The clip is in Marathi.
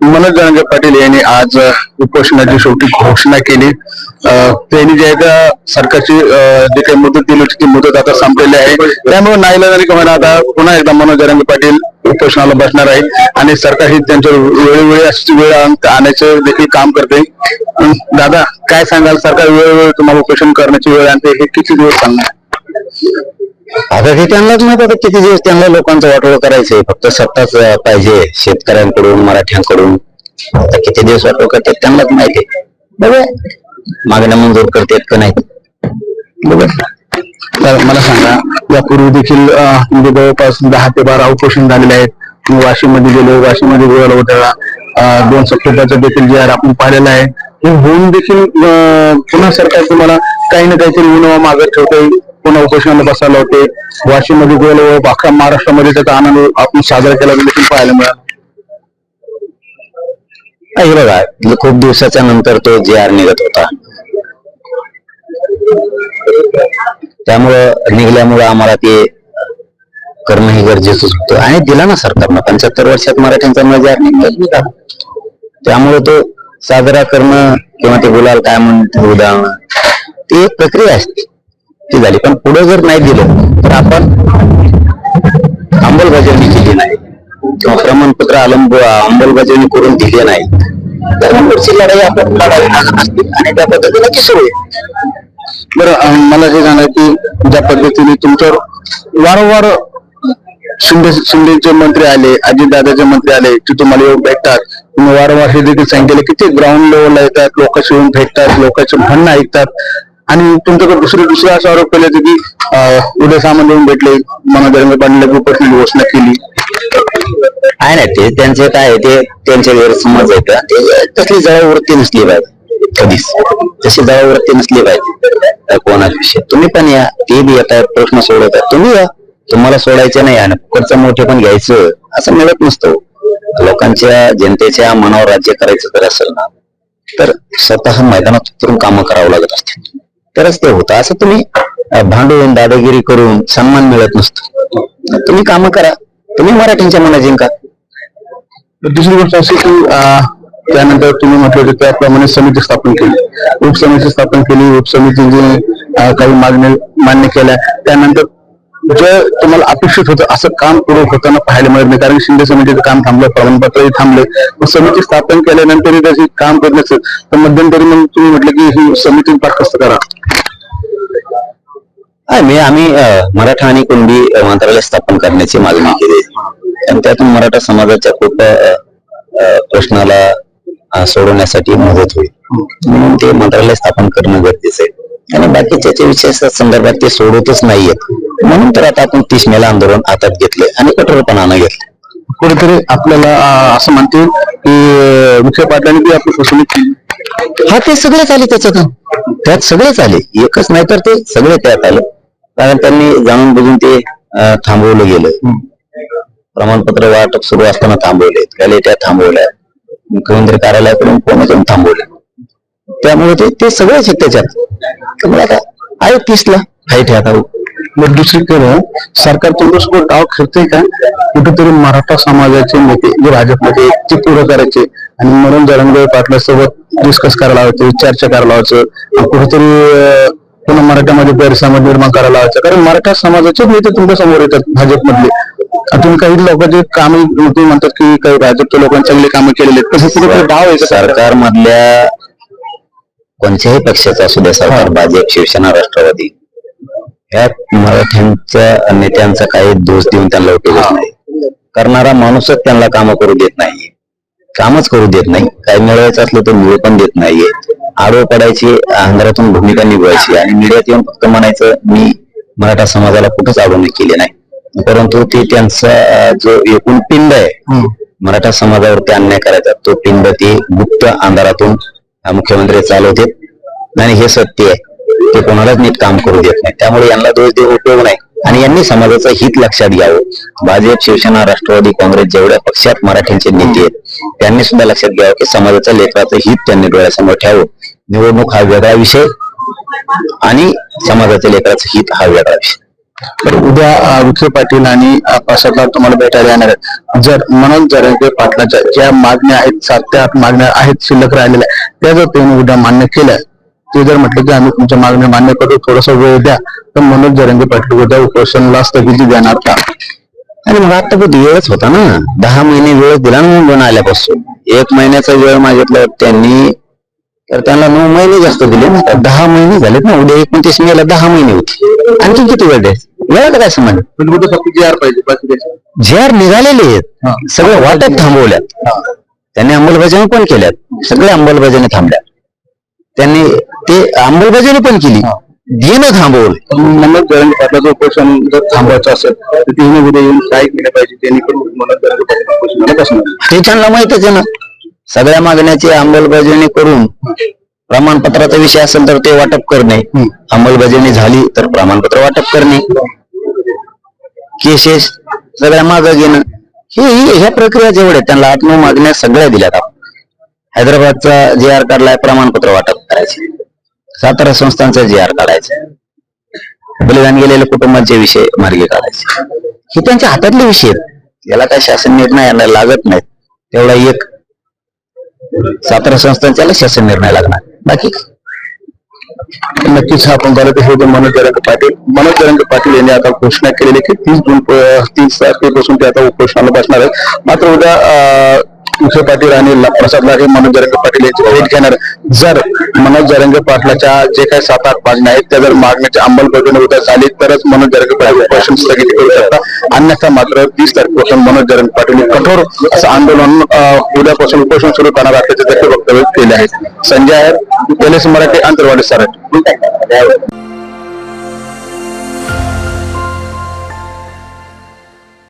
मनोज जरांगे पाटील यांनी आज उपोषणाची शेवटी घोषणा केली. त्यांनी जे आहे सरकारची जी काही मुदत दिली होती ती मुदत आता संपलेली आहे. त्यामुळे नाईलाजाने का आता पुन्हा एकदा मनोज जरांगे पाटील उपोषणाला बसणार आहे आणि सरकार ही त्यांच्या वेळोवेळी अशी वेळ आणायचं देखील काम करते. दादा काय सांगाल, सरकार वेळोवेळी तुम्हाला उपोषण करण्याची वेळ आणते, हे किती दिवस सांगणार? आता ते त्यांनाच माहित आता किती दिवस त्यांना लोकांचं वाटोळ करायचंय. फक्त सत्ताच पाहिजे शेतकऱ्यांकडून मराठ्यांकडून. आता किती दिवस वाटोळ करतात त्यांनाच माहिती. बघा मागण्या मंजूर करतात का नाही बघा. तर मला सांगा, यापूर्वी देखील म्हणजे जवळपास 10 ते 12 उपोषण झालेले आहेत. तुम्ही वाशीमध्ये गेलो, वाशीमध्ये गोळा होता 2 सप्टेंबरचं देखील जे आपण पाहिलेलं आहे. हे होऊन देखील पुन्हा सरकार तुम्हाला काही ना काहीतरी विनोबा मागत ठेवतंय, पुन्हा उपोषणाला बसायला होते. वाशीमध्ये गोळा अख्खा महाराष्ट्रामध्ये त्याचा आनंद आपण साजरा केला देखील पाहायला मिळाला. हे बघा खूप दिवसाच्या नंतर तो JR निघत होता, त्यामुळं निघल्यामुळं आम्हाला ते करणं हे गरजेचंच होतं आणि दिला ना सरकारनं. 75 वर्षात मराठ्यांचा JR निघाला, त्यामुळे तो साजरा करणं किंवा ते गुलाल काय म्हणते उदाहरण ती एक प्रक्रिया असते ती झाली. पण पुढे जर नाही दिलं तर आपण अंमलबजावणी केली नाही किंवा प्रमाणपत्र अंमलबजावणी करून दिले नाही तर पुढची लढाई आपण लढावी लागत असते आणि त्या पद्धतीने ती सुरू आहे. बरं, मला हे सांगा की ज्या पद्धतीने तुमच्यावर वारंवार शिंदेचे मंत्री आले, अजितदादाचे मंत्री आले की तुम्हाला येऊन भेटतात, तुम्ही वारंवार हे देखील सांगितले की ते ग्राउंड लेवलला येतात, लोकांशी येऊन भेटतात, लोकांचे म्हणणं ऐकतात आणि तुमच्याकडे दुसरे असा आरोप केले होते की उदय सामंत येऊन भेटले, मनोज जरांगे पाटील उपोषणाची घोषणा केली आहे ना. ते त्यांचे काय ते त्यांच्या गैरसमज आहेत, ते तसली जबाबवृत्ती नसली पाहिजे कधीच, तशी जबाबवृत्ती नसली पाहिजे कोणाविषयी. तुम्ही पण या, ते बी येतात प्रश्न सोडवतात, तुम्ही या, तुम्हाला सोडायचं नाही आणि पुढचं मोठे पण घ्यायचं असं मिळत नसतं. लोकांच्या जनतेच्या मनावर राज्य करायचं जर असेल ना तर स्वतः मैदानात उतरून कामं करावं लागत असतील तरच ते होतं. असं तुम्ही भांडून दादागिरी करून सन्मान मिळत नसतो. तुम्ही कामं करा, तुम्ही मराठ्यांच्या मना जिंका. दुसरी गोष्ट अशी की त्यानंतर तुम्ही म्हटलं होतं त्याप्रमाणे समिती स्थापन केली, उपसमिती स्थापन केली, उपसमितीने काही मान्य केल्या. त्यानंतर जे तुम्हाला अपेक्षित होतं असं काम पुढे होताना पाहायला मिळत नाही, कारण शिंदे समितीचं काम थांबलं, प्रमाणपत्रही थांबले. मग समिती स्थापन केल्यानंतर त्याची काम करण्याचं तर मध्यंतरी मग तुम्ही म्हटलं की ही समिती बरखास्त करा. आम्ही मराठा आणि कुणबी मंत्रालय स्थापन करण्याची मागणी केली आणि त्यातून मराठा समाजाच्या खूप प्रश्नाला सोडवण्यासाठी मदत होईल म्हणून ते मंत्रालय स्थापन करणं गरजेचं आहे. आणि बाकीच्या विषय संदर्भात ते सोडतच नाहीयेत म्हणून तर आता आपण 30 मेला आंदोलन हातात घेतले आणि कठोरपणानं घेतले. कुठेतरी आपल्याला असं म्हणते की विखे पाटलांनी बी आपली फसवणूक केली. हा, ते सगळेच आले त्याच्यातून, त्यात सगळेच आले, एकच नाही तर ते सगळे त्यात आले. कारण त्यांनी जाणून बुजून ते थांबवलं गेलं. प्रमाणपत्र वाटप सुरू असताना थांबवले, गॅलेट्या थांबवल्या, मुख्यमंत्री कार्यालयाकडून फोन थांबवले, त्यामुळे ते सगळेच त्याच्यात. त्यामुळे आता आहे 30ला फाईट आहे आता. मग दुसरीकडे सरकार तुमच्यासोबत डाव खेळते का? कुठेतरी मराठा समाजाचे नेते जे भाजपमध्ये ते पुढे करायचे आणि मनोज जरांगे पाटलासोबत डिस्कस करायला लावायचं, चर्चा करायला लावायचं, कुठेतरी पुन्हा मराठ्यामध्ये गैरसमज निर्माण करायला लावायचं, कारण मराठा समाजाचे नेते तुमच्या समोर येतात भाजपमधले. अजून काही लोकांचे काम तुम्ही म्हणतात की काही भाजपच्या लोकांनी चांगले कामं केलेले आहेत, तसं कुठेतरी डाव आहे सरकार मधल्या कोणत्याही पक्षाचा असू द्या, सरकार भाजप, शिवसेना, राष्ट्रवादी, या मराठ्यांच्या नेत्यांचा काही दोष देऊन त्यांना उपयोग नाही. करणारा माणूसच त्यांना कामं करू देत नाही, कामच करू देत नाही. काही मिळवायचं असलं तर मिळू पण देत नाहीये. आडवं पडायची, अंधारातून भूमिका निभवायची आणि मीडियात येऊन फक्त म्हणायचं मी मराठा समाजाला कुठंच आडवणूक केली नाही, परंतु ते त्यांचा जो एकूण पिंड आहे मराठा समाजावरती अन्याय करायचा, तो पिंड ते गुप्त अंधारातून मुख्यमंत्री चालवते आणि हे सत्य आहे, ते कोणालाच नीट काम करू देत नाही. त्यामुळे यांना दोष देऊन उपयोग नाही आणि यांनी समाजाचं हित लक्षात घ्यावं. भाजप, शिवसेना, राष्ट्रवादी काँग्रेस जेवढ्या पक्षात मराठ्यांचे नेते आहेत त्यांनी सुद्धा लक्षात घ्यावं की समाजाच्या लेकराचं हित त्यांनी डोळ्यासमोर ठेवावं. निवडणूक हा वेगळा विषय आणि समाजाच्या लेकराचं हित हा वेगळा विषय. तर उद्या विखे पाटील आणि प्रसादला तुम्हाला भेटायला येणार आहेत. जर मनोज जरांगे पाटलाच्या ज्या मागण्या आहेत 7 ते 8 मागण्या आहेत शिल्लक राहिलेल्या, त्या जर त्यांनी उद्या मान्य केल्या, ते जर म्हटलं की आम्ही तुमच्या मागण्या मान्य करतो, थोडासा वेळ द्या, तर मनोज जरांगे पाटील उद्या उपोषणाला स्थगिती देणार का? आणि मग आता वेळच होता ना, 10 महिने वेळ दिला ना मुंबईहून आल्यापासून. 1 महिन्याचा वेळ मागितला त्यांनी, तर त्यांना 9 महिने जास्त दिले ना. 10 महिने झालेत ना, उद्या 29 मेला 10 महिने होते. आणखी किती वेळ द्यायचं? वेळाला काय समज? पण उद्या फक्त जी आर पाहिजे, बाकी त्याच्या जे निघालेले आहेत सगळे वाटप थांबवल्यात, त्यांनी अंमलबजावणी पण केल्यात, सगळे अंमलबजावणी थांबल्या. त्यांनी ते अंमलबजावणी पण केली, देणं थांबवलं. मनोज जरांगे पाटलाचं उपोषण जर थांबवायचं असेल तर तिने उद्या येऊन काय केलं पाहिजे, त्यांनी पण मनोज जरांगे पाटील उपोषणाला बसणार. ते त्यांना माहितच आहे ना. सगळ्या मागण्याची अंमलबजावणी करून प्रमाणपत्राचा विषय असेल तर ते वाटप करणे, अंमलबजावणी झाली तर प्रमाणपत्र वाटप करणे, केसेस सगळ्या मागं घेणं, ह्या प्रक्रिया जेवढ्या त्यांना 8-9 मागण्या सगळ्या दिल्यात. हैदराबादचा जे आर काढलाय, प्रमाणपत्र वाटप करायचे. सातारा संस्थांचा जे आर काढायचा, बलिदान गेलेल्या कुटुंबांचे विषय मार्गी काढायचे. हे त्यांच्या हातातले विषय आहेत, याला काय शासन निर्णय यांना लागत नाहीत. तेवढा एक सातारा संस्थांच्याला शासन निर्णय लागणार, बाकी नक्कीच आपण झालं तर हे जे मनोज जरांगे पाटील यांनी आता घोषणा केलेली की 30 तारखेपासून ते आता उपोषणाला बसणार आहेत. मात्र उद्या विखे पाटील आणि प्रसाद लाड हे मनोज जरांगे पाटील यांची भेट घेणार. जर मनोज जरांगे पाटलाच्या जे काही 7-8 मागण्या आहेत त्या जर मागण्याची अंमलबजावणी उद्या झाली तरच मनोज जरांगे पाटील उपोषण स्थगित करू शकतात. अन्यथा मात्र 30 तारखेपासून मनोज जरांगे पाटील कठोर असं आंदोलन उद्यापासून उपोषण सुरू करणार असल्याचे देखील वक्तव्य केले आहे. संजय अय्यर, LS मराठी, आंतरवाडी, सारट.